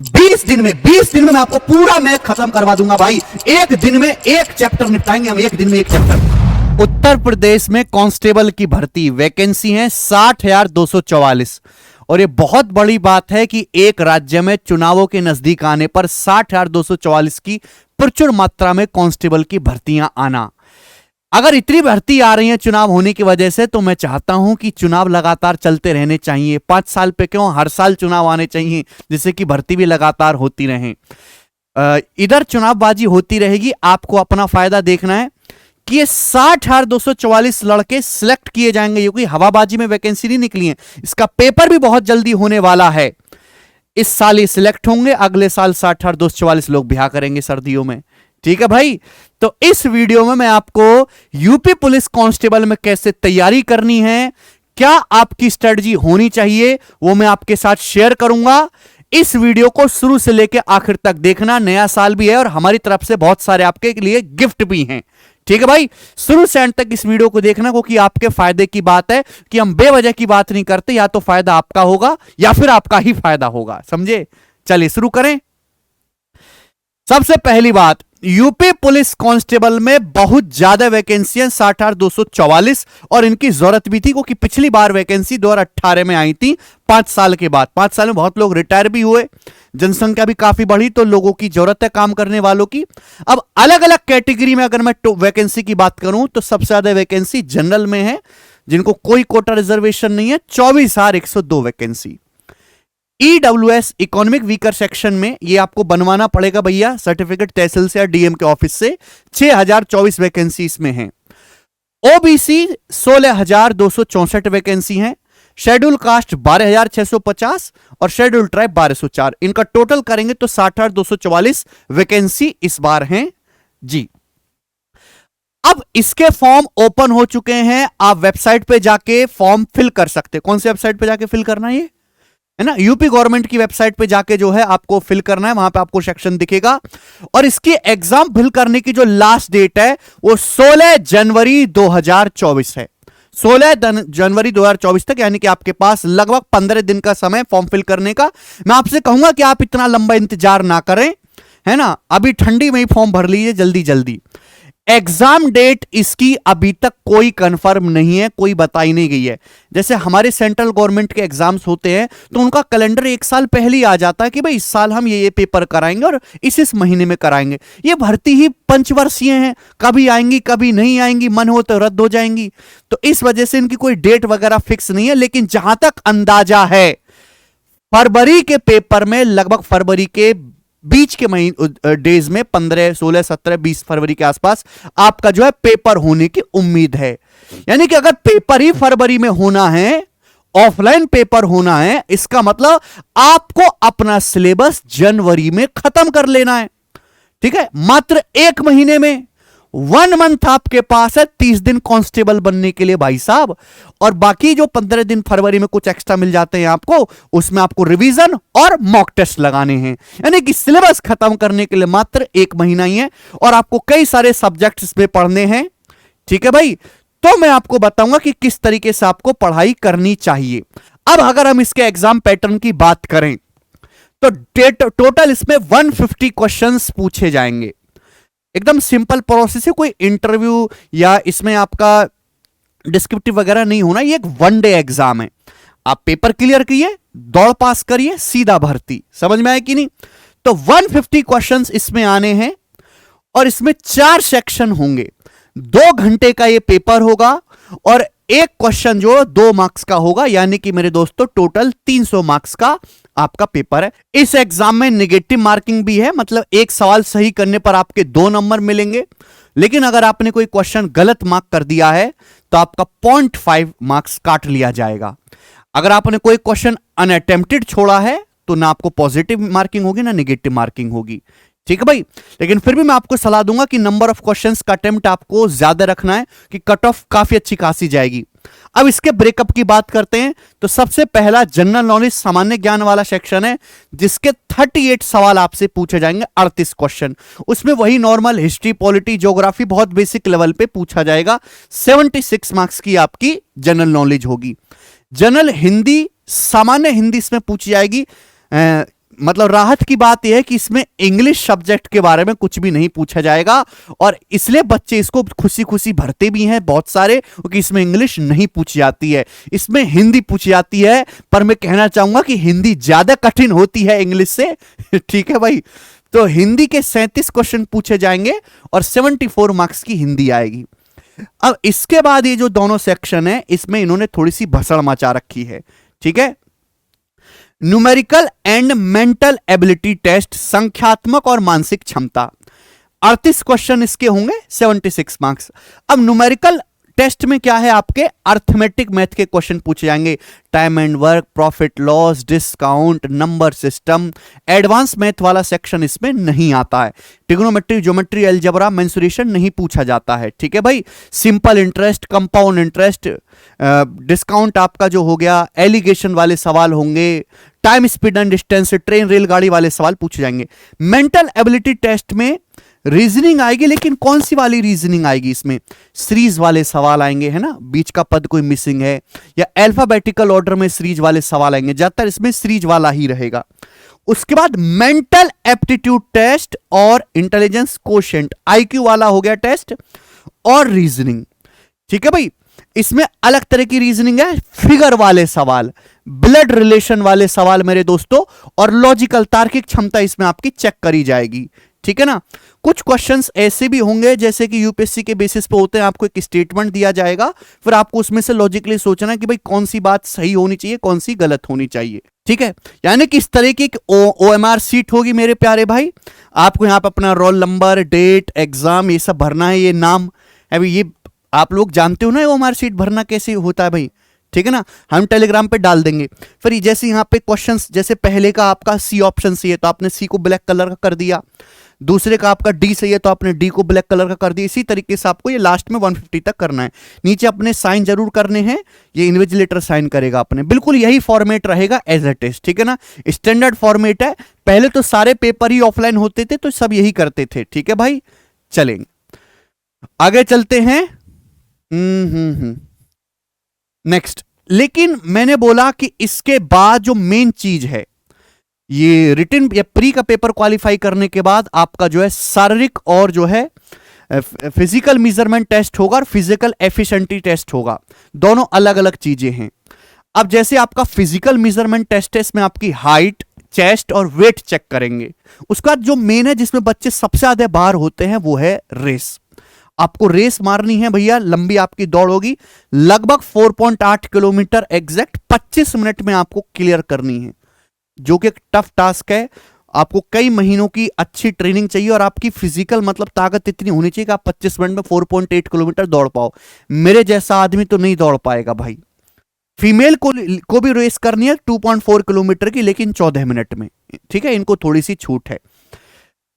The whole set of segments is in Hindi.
20 दिन में मैं आपको पूरा मैथ खत्म करवा दूंगा भाई। एक दिन में एक चैप्टर निपटाएंगे हम, एक दिन में एक चैप्टर। उत्तर प्रदेश में कांस्टेबल की भर्ती वैकेंसी है 60,244। और ये बहुत बड़ी बात है कि एक राज्य में चुनावों के नजदीक आने पर 60,244 की प्रचुर मात्रा में कांस्टेबल की भर्तियां आना। अगर इतनी भर्ती आ रही है चुनाव होने की वजह से, तो मैं चाहता हूं कि चुनाव लगातार चलते रहने चाहिए। 5 साल पे क्यों, हर साल चुनाव आने चाहिए, जिससे कि भर्ती भी लगातार होती रहे। इधर चुनावबाजी होती रहेगी, आपको अपना फायदा देखना है कि ये 60,244 लड़के सिलेक्ट किए जाएंगे। क्योंकि हवाबाजी में वैकेंसी नहीं निकली है, इसका पेपर भी बहुत जल्दी होने वाला है। इस साल ये सिलेक्ट होंगे, अगले साल 60,244 लोग ब्याह करेंगे सर्दियों में। ठीक है भाई, तो इस वीडियो में मैं आपको यूपी पुलिस कांस्टेबल में कैसे तैयारी करनी है, क्या आपकी स्ट्रेटजी होनी चाहिए, वो मैं आपके साथ शेयर करूंगा। इस वीडियो को शुरू से लेकर आखिर तक देखना। नया साल भी है और हमारी तरफ से बहुत सारे आपके लिए गिफ्ट भी हैं। ठीक है भाई, शुरू से अंत तक इस वीडियो को देखना, क्योंकि आपके फायदे की बात है कि हम बेवजह की बात नहीं करते। या तो फायदा आपका होगा या फिर आपका ही फायदा होगा, समझे। चलिए शुरू करें। सबसे पहली बात, यूपी पुलिस कांस्टेबल में बहुत ज्यादा वैकेंसी है 60,244, और इनकी जरूरत भी थी क्योंकि पिछली बार वैकेंसी 2018 में आई थी, 5 साल के बाद। 5 साल में बहुत लोग रिटायर भी हुए, जनसंख्या भी काफी बढ़ी, तो लोगों की जरूरत है काम करने वालों की। अब अलग अलग कैटेगरी में अगर मैं वैकेंसी की बात करूं तो सबसे ज्यादा वैकेंसी जनरल में है, जिनको कोई कोटा रिजर्वेशन नहीं है, 24,102 vacancy. EWS economic weaker section में ये आपको बनवाना पड़ेगा भैया, सर्टिफिकेट तहसील से या डीएम के ऑफिस से। 6,024 वैकेंसी इसमें है। ओबीसी 16,264 वैकेंसी है। शेड्यूल कास्ट 12,650 और शेड्यूल ट्राइब 1,204। इनका टोटल करेंगे तो 60,244 वैकेंसी इस बार हैं जी। अब इसके फॉर्म ओपन हो चुके हैं, आप वेबसाइट पे जाके फॉर्म फिल कर सकते हैं। कौन सी वेबसाइट पे जाके फिल करना है, है ना, यूपी गवर्नमेंट की वेबसाइट पे जाके जो है आपको फिल करना है। वहां पे आपको सेक्शन दिखेगा, और इसकी एग्जाम फिल करने की जो लास्ट डेट है वो 16 जनवरी 2024 है। 16 जनवरी 2024 तक, यानी कि आपके पास लगभग 15 दिन का समय फॉर्म फिल करने का। मैं आपसे कहूंगा कि आप इतना लंबा इंतजार ना करें, है ना, अभी ठंडी में ही फॉर्म भर लीजिए जल्दी जल्दी। एग्जाम डेट इसकी अभी तक कोई कंफर्म नहीं है, कोई बताई नहीं गई है। जैसे हमारे सेंट्रल गवर्नमेंट के एग्जाम्स होते हैं तो उनका कैलेंडर 1 साल पहले ही आ जाता है कि भाई इस साल हम ये पेपर कराएंगे और इस महीने में कराएंगे। ये भर्ती ही पंचवर्षीय है, कभी आएंगी कभी नहीं आएंगी, मन हो तो रद्द हो जाएंगी। तो इस वजह से इनकी कोई डेट वगैरह फिक्स नहीं है। लेकिन जहां तक अंदाजा है, फरवरी के पेपर में लगभग फरवरी के बीच के महीने डेज में 15, 16, 17, 20 फरवरी के आसपास आपका जो है पेपर होने की उम्मीद है। यानी कि अगर पेपर ही फरवरी में होना है, ऑफलाइन पेपर होना है, इसका मतलब आपको अपना सिलेबस जनवरी में खत्म कर लेना है। ठीक है, मात्र 1 महीने में 1 मंथ आपके पास है 30 दिन कांस्टेबल बनने के लिए भाई साहब। और बाकी जो 15 दिन फरवरी में कुछ एक्स्ट्रा मिल जाते हैं आपको, उसमें आपको रिवीजन और मॉक टेस्ट लगाने हैं। यानी कि सिलेबस खत्म करने के लिए मात्र 1 महीना ही है, और आपको कई सारे सब्जेक्ट्स इसमें पढ़ने हैं। ठीक है भाई, तो मैं आपको बताऊंगा कि किस तरीके से आपको पढ़ाई करनी चाहिए। अब अगर हम इसके एग्जाम पैटर्न की बात करें तो टोटल इसमें 150 क्वेश्चंस पूछे जाएंगे। एकदम सिंपल प्रोसेस है, कोई इंटरव्यू या इसमें आपका डिस्क्रिप्टिव वगैरह नहीं होना। ये एक 1 डे एग्जाम है। आप पेपर क्लियर किए, दौड़ पास करिए, सीधा भर्ती। समझ में आया कि नहीं। तो 150 क्वेश्चंस इसमें आने हैं, और इसमें 4 सेक्शन होंगे। 2 घंटे का ये पेपर होगा, और एक क्वेश्चन जो 2 मार्क्स का होगा। यानी कि मेरे दोस्तों टोटल 300 मार्क्स का आपका पेपर है। इस एग्जाम में नेगेटिव मार्किंग भी है, मतलब एक सवाल सही करने पर आपके 2 नंबर मिलेंगे। लेकिन अगर आपने कोई क्वेश्चन गलत मार्क कर दिया है तो आपका 0.5 मार्क्स काट लिया जाएगा। अगर आपने कोई क्वेश्चन अनअटेम्प्टेड छोड़ा है तो ना आपको पॉजिटिव मार्किंग होगी ना नेगेटिव मार्किंग होगी। ठीक है भाई, लेकिन फिर भी मैं आपको सलाह दूंगा कि नंबर ऑफ क्वेश्चंस का अटेम्प्ट आपको ज्यादा रखना है, कि कट ऑफ काफी अच्छी खासी जाएगी। अब इसके ब्रेकअप की बात करते हैं तो सबसे पहला जनरल नॉलेज सामान्य ज्ञान वाला सेक्शन है, जिसके 38 सवाल आपसे पूछे जाएंगे, 38 क्वेश्चन। उसमें वही नॉर्मल हिस्ट्री, पॉलिटी, ज्योग्राफी बहुत बेसिक लेवल पे पूछा जाएगा। 76 मार्क्स की आपकी जनरल नॉलेज होगी। जनरल हिंदी, सामान्य हिंदी इसमें पूछी जाएगी, मतलब राहत की बात यह है कि इसमें इंग्लिश सब्जेक्ट के बारे में कुछ भी नहीं पूछा जाएगा, और इसलिए बच्चे इसको खुशी खुशी भरते भी हैं बहुत सारे, क्योंकि इसमें इंग्लिश नहीं पूछी जाती है, इसमें हिंदी पूछी जाती है। पर मैं कहना चाहूंगा कि हिंदी ज्यादा कठिन होती है इंग्लिश से। ठीक है भाई, तो हिंदी के 37 क्वेश्चन पूछे जाएंगे और 74 मार्क्स की हिंदी आएगी। अब इसके बाद ये जो दोनों सेक्शन है, इसमें इन्होंने थोड़ी सी भसड़ मचा रखी है। ठीक है, numerical and mental ability test, संख्यात्मक और मानसिक क्षमता, 38 क्वेश्चन इसके होंगे, 76 मार्क्स। अब न्यूमेरिकल टेस्ट में क्या है, आपके अर्थमेटिक मैथ के क्वेश्चन पूछे जाएंगे, time and work, profit loss, discount, number system. Advance math वाला सेक्शन इसमें नहीं आता है। ट्रिग्नोमेट्री, ज्योमेट्री, अलजेब्रा, मेंसुरेशन नहीं पूछा जाता है। ठीक है भाई, simple interest, compound interest, discount आपका जो हो गया, एलिगेशन वाले सवाल होंगे, time, speed and distance, train रेलगाड़ी वाले सवाल पूछे जाएंगे। मेंटल एबिलिटी टेस्ट में रीजनिंग आएगी, लेकिन कौन सी वाली रीजनिंग आएगी, इसमें सीरीज वाले सवाल आएंगे, है ना, बीच का पद कोई मिसिंग है, या अल्फाबेटिकल ऑर्डर में सीरीज वाले सवाल आएंगे, ज्यादातर इसमें सीरीज वाला ही रहेगा। उसके बाद मेंटल एप्टीट्यूड टेस्ट और इंटेलिजेंस कोशेंट, आईक्यू वाला हो गया टेस्ट, और रीजनिंग। ठीक है भाई, इसमें अलग तरह की रीजनिंग है, फिगर वाले सवाल, ब्लड रिलेशन वाले सवाल मेरे दोस्तों, और लॉजिकल तार्किक क्षमता इसमें आपकी चेक करी जाएगी। ठीक है ना, कुछ क्वेश्चंस ऐसे भी होंगे जैसे कि यूपीएससी के बेसिस पे होते हैं, आपको एक स्टेटमेंट दिया जाएगा, फिर आपको उसमें से लॉजिकली सोचना कि भाई कौन सी बात सही होनी चाहिए, कौन सी गलत होनी चाहिए। ठीक है, यानी कि इस तरह की OMR सीट होगी मेरे प्यारे भाई। आपको यहाँ पे अपना रोल नंबर, डेट, एग्जाम, ये सब भरना है, ये नाम है भाई, ये आप लोग जानते हो ना OMR सीट भरना कैसे होता है भाई। ठीक है ना, हम टेलीग्राम पे डाल देंगे। फिर जैसे यहाँ पे क्वेश्चंस, जैसे पहले का आपका सी ऑप्शन सही है तो आपने सी को ब्लैक कलर का कर दिया, दूसरे का आपका डी सही है तो आपने डी को ब्लैक कलर का कर दिया। इसी तरीके से आपको ये लास्ट में 150 तक करना है। नीचे अपने साइन जरूर करने हैं, ये इन्विजिलेटर साइन करेगा अपने, बिल्कुल यही फॉर्मेट रहेगा एज अ टेस्ट। ठीक है ना, स्टैंडर्ड फॉर्मेट है। पहले तो सारे पेपर ही ऑफलाइन होते थे तो सब यही करते थे। ठीक है भाई, चलेंगे आगे चलते हैं। नेक्स्ट, लेकिन मैंने बोला कि इसके बाद जो मेन चीज है, ये रिटन या प्री का पेपर क्वालिफाई करने के बाद आपका जो है शारीरिक और जो है फिजिकल मेजरमेंट टेस्ट होगा और फिजिकल एफिशिएंसी टेस्ट होगा। दोनों अलग अलग चीजें हैं। अब जैसे आपका फिजिकल मेजरमेंट टेस्ट है, इसमें आपकी हाइट, चेस्ट और वेट चेक करेंगे। उसका जो मेन है जिसमें बच्चे सबसे ज्यादा बाहर होते हैं वो है रेस। आपको रेस मारनी है भैया, लंबी आपकी दौड़ होगी, लगभग 4.8 किलोमीटर एग्जैक्ट 25 मिनट में आपको क्लियर करनी है, जो कि एक टफ टास्क है। आपको कई महीनों की अच्छी ट्रेनिंग चाहिए और आपकी फिजिकल मतलब ताकत इतनी होनी चाहिए कि आप 25 मिनट में 4.8 किलोमीटर दौड़ पाओ। मेरे जैसा आदमी तो नहीं दौड़ पाएगा भाई। फीमेल को भी रेस करनी है 2.4 किलोमीटर की, लेकिन 14 मिनट में। ठीक है, इनको थोड़ी सी छूट है।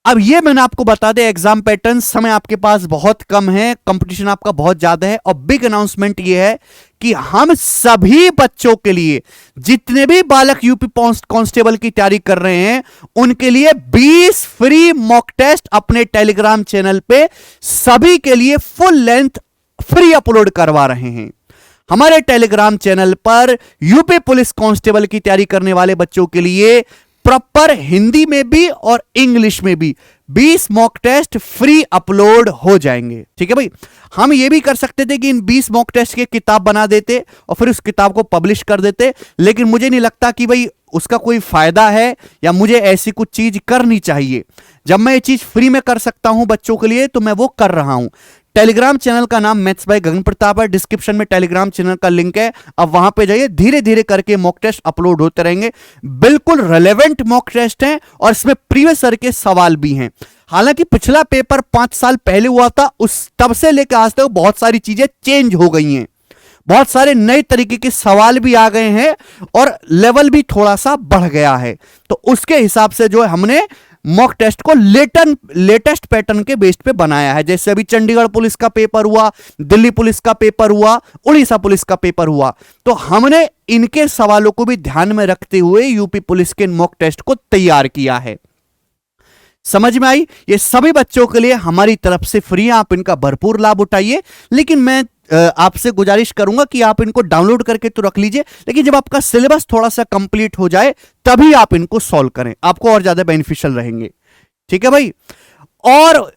अब ये मैंने आपको बता दें एग्जाम पैटर्न, समय आपके पास बहुत कम है, कंपटीशन आपका बहुत ज्यादा है, और बिग अनाउंसमेंट ये है कि हम सभी बच्चों के लिए, जितने भी बालक यूपी कांस्टेबल की तैयारी कर रहे हैं, उनके लिए 20 फ्री मॉक टेस्ट अपने टेलीग्राम चैनल पे सभी के लिए फुल लेंथ फ्री अपलोड करवा रहे हैं। हमारे टेलीग्राम चैनल पर यूपी पुलिस कांस्टेबल की तैयारी करने वाले बच्चों के लिए प्रॉपर हिंदी में भी और इंग्लिश में भी 20 मॉक टेस्ट फ्री अपलोड हो जाएंगे। ठीक है भाई, हम ये भी कर सकते थे कि इन 20 मॉक टेस्ट की किताब बना देते और फिर उस किताब को पब्लिश कर देते, लेकिन मुझे नहीं लगता कि भाई उसका कोई फायदा है या मुझे ऐसी कुछ चीज करनी चाहिए। जब मैं ये चीज फ्री में कर सकता हूं बच्चों के लिए तो मैं वो कर रहा हूं। टेलीग्राम चैनल का नाम मैथ्स बाय गगन प्रताप है, डिस्क्रिप्शन में टेलीग्राम चैनल का लिंक है। अब वहां पे जाइए, धीरे धीरे करके मॉक टेस्ट अपलोड होते रहेंगे। बिल्कुल रेलेवेंट मॉक टेस्ट हैं और इसमें प्रीवियस ईयर के सवाल भी हैं। हालांकि पिछला पेपर 5 साल पहले हुआ था, उस तब से लेकर आज तक बहुत सारी चीजें चेंज हो गई हैं, बहुत सारे नए तरीके के सवाल भी आ गए हैं और लेवल भी थोड़ा सा बढ़ गया है। तो उसके हिसाब से जो है हमने मॉक टेस्ट को लेटेस्ट पैटर्न के बेस पे बनाया है। जैसे अभी चंडीगढ़ पुलिस का पेपर हुआ, दिल्ली पुलिस का पेपर हुआ, उड़ीसा पुलिस का पेपर हुआ, तो हमने इनके सवालों को भी ध्यान में रखते हुए यूपी पुलिस के मॉक टेस्ट को तैयार किया है। समझ में आई? ये सभी बच्चों के लिए हमारी तरफ से फ्री है, आप इनका भरपूर लाभ उठाइए। लेकिन मैं आपसे गुजारिश करूंगा कि आप इनको डाउनलोड करके तो रख लीजिए, लेकिन जब आपका सिलेबस थोड़ा सा कंप्लीट हो जाए तभी आप इनको सॉल्व करें, आपको और ज्यादा बेनिफिशियल रहेंगे। ठीक है भाई। और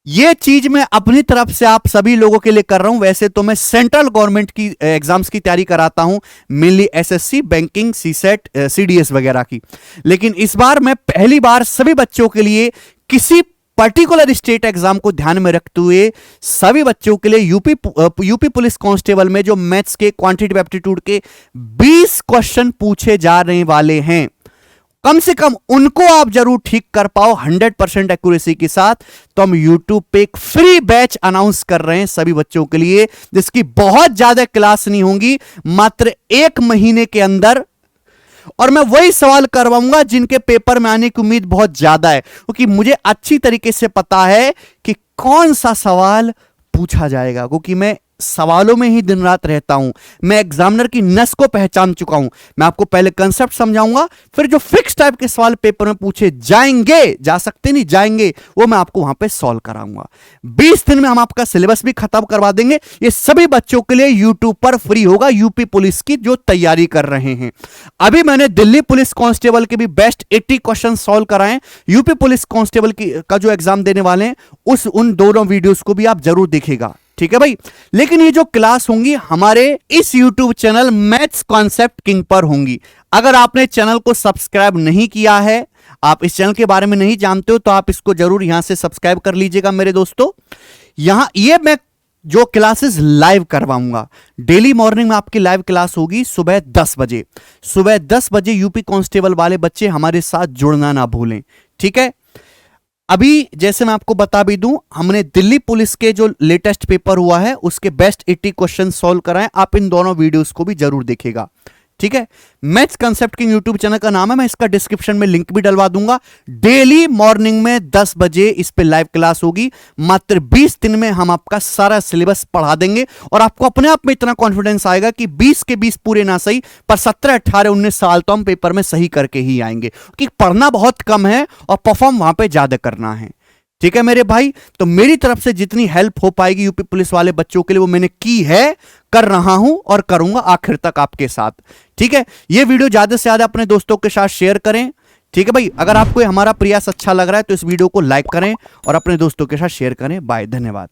ये चीज मैं अपनी तरफ से आप सभी लोगों के लिए कर रहा हूं। वैसे तो मैं सेंट्रल गवर्नमेंट की एग्जाम्स की तैयारी कराता हूं, mainly SSC, banking, CSAT, CDS वगैरह की, लेकिन इस बार मैं पहली बार सभी बच्चों के लिए किसी पर्टिकुलर स्टेट एग्जाम को ध्यान में रखते हुए सभी बच्चों के लिए यूपी पुलिस कांस्टेबल में जो मैथ्स के क्वांटिटेटिव एप्टीट्यूड के 20 क्वेश्चन पूछे जा रहे वाले हैं, कम से कम उनको आप जरूर ठीक कर पाओ 100% एक्यूरेसी के साथ। तो हम YouTube पे एक फ्री बैच अनाउंस कर रहे हैं सभी बच्चों के लिए, जिसकी बहुत ज्यादा क्लास नहीं होंगी, मात्र 1 महीने के अंदर। और मैं वही सवाल करवाऊंगा जिनके पेपर में आने की उम्मीद बहुत ज्यादा है, क्योंकि मुझे अच्छी तरीके से पता है कि कौन सा सवाल पूछा जाएगा, क्योंकि मैं सवालों में ही दिन रात रहता हूं। मैं एग्जामिनर की नस को पहचान चुका हूं। मैं आपको पहले कंसेप्ट समझाऊंगा, फिर जो फिक्स टाइप के सवाल पेपर में पूछे जाएंगे, जा सकते नहीं जाएंगे, वो मैं आपको वहां पे सॉल्व कराऊंगा। 20 दिन में हम आपका सिलेबस भी खत्म करवा देंगे। ये सभी बच्चों के लिए यूट्यूब पर फ्री होगा, यूपी पुलिस की जो तैयारी कर रहे हैं। अभी मैंने दिल्ली पुलिस कांस्टेबल के भी बेस्ट 80 क्वेश्चन सॉल्व कराए। यूपी पुलिस कांस्टेबल का जो एग्जाम देने वाले हैं उन दोनों वीडियोस को भी आप जरूर देखिएगा। ठीक है भाई। लेकिन ये जो क्लास होंगी हमारे इस YouTube channel maths concept king पर होंगी। अगर आपने चैनल को सब्सक्राइब नहीं किया है, आप इस चैनल के बारे में नहीं जानते हो, तो आप इसको जरूर यहां से सब्सक्राइब कर लीजिएगा मेरे दोस्तों। यहां ये मैं जो क्लासेस लाइव करवाऊंगा, डेली मॉर्निंग में आपकी लाइव क्लास होगी सुबह 10 बजे। सुबह 10 बजे यूपी कांस्टेबल वाले बच्चे हमारे साथ जुड़ना ना भूलें। ठीक है। अभी जैसे मैं आपको बता भी दूं, हमने दिल्ली पुलिस के जो लेटेस्ट पेपर हुआ है उसके बेस्ट 80 क्वेश्चन सॉल्व कराएं। आप इन दोनों वीडियोस को भी जरूर देखिएगा। ठीक है। Maths concept king YouTube channel का नाम है, मैं इसका डिस्क्रिप्शन में लिंक भी डलवा दूंगा। डेली मॉर्निंग में 10 बजे इस पे लाइव क्लास होगी। मात्र 20 दिन में हम आपका सारा सिलेबस पढ़ा देंगे और आपको अपने आप में इतना कॉन्फिडेंस आएगा कि 20 के 20 पूरे ना सही पर 17, 18, 19 साल तो हम पेपर में सही करके ही आएंगे, क्योंकि पढ़ना बहुत कम है और परफॉर्म वहां पे ज्यादा करना है। ठीक है मेरे भाई। तो मेरी तरफ से जितनी हेल्प हो पाएगी यूपी पुलिस वाले बच्चों के लिए वो मैंने की है, कर रहा हूं और करूंगा आखिर तक आपके साथ। ठीक है। ये वीडियो ज्यादा से ज्यादा अपने दोस्तों के साथ शेयर करें। ठीक है भाई। अगर आपको हमारा प्रयास अच्छा लग रहा है तो इस वीडियो को लाइक करें और अपने दोस्तों के साथ शेयर करें। बाय, धन्यवाद।